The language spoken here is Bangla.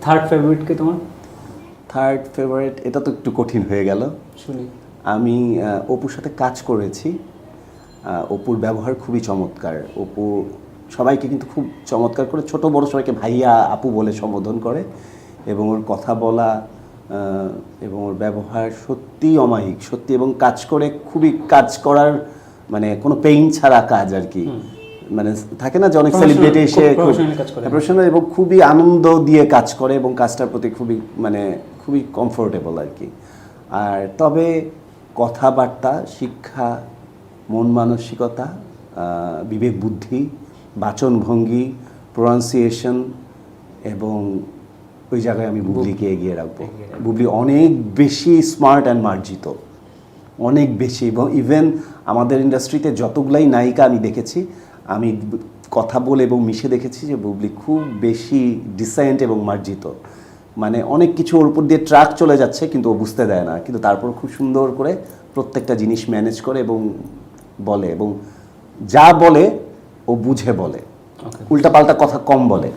থার্ড ফেভারিট কে তোমার? থার্ড ফেভারিট এটা তো একটু কঠিন হয়ে গেল। শুনি। আমি অপুর সাথে কাজ করেছি। অপুর ব্যবহার খুবই চমৎকার। অপু সবাইকে কিন্তু খুব চমৎকার করে, ছোট বড় সবাইকে ভাইয়া আপু বলে সম্বোধন করে, এবং ওর কথা বলা এবং ওর ব্যবহার সত্যিই অমায়িক, সত্যি, এবং কাজ করে খুবই কাজ করার মানে কোনো পেইন ছাড়া কাজ আর কি। মানে থাকে না যে অনেক সেলিব্রিটি এসে প্রফেশনাল এবং খুবই আনন্দ দিয়ে কাজ করে এবং কাজটার প্রতি খুবই মানে খুবই কমফোর্টেবল আর কি। আর তবে কথাবার্তা, শিক্ষা, মন মানসিকতা, বিবেক বুদ্ধি, বাচনভঙ্গি, প্রনাউন্সিয়েশন, এবং ওই জায়গায় আমি বুবলিকে এগিয়ে রাখবো। বুবলি অনেক বেশি স্মার্ট অ্যান্ড মার্জিত, অনেক বেশি। এবং ইভেন আমাদের ইন্ডাস্ট্রিতে যতগুলাই নায়িকা আমি দেখেছি, আমি কথা বলে এবং মিশে দেখেছি যে বুবলি খুব বেশি ডিসেন্ট এবং মার্জিত। মানে অনেক কিছু ওর উপর দিয়ে ট্রাক চলে যাচ্ছে কিন্তু ও বুঝতে দেয় না, কিন্তু তারপর খুব সুন্দর করে প্রত্যেকটা জিনিস ম্যানেজ করে এবং বলে, এবং যা বলে ও বুঝে বলে, উল্টাপাল্টা কথা কম বলে।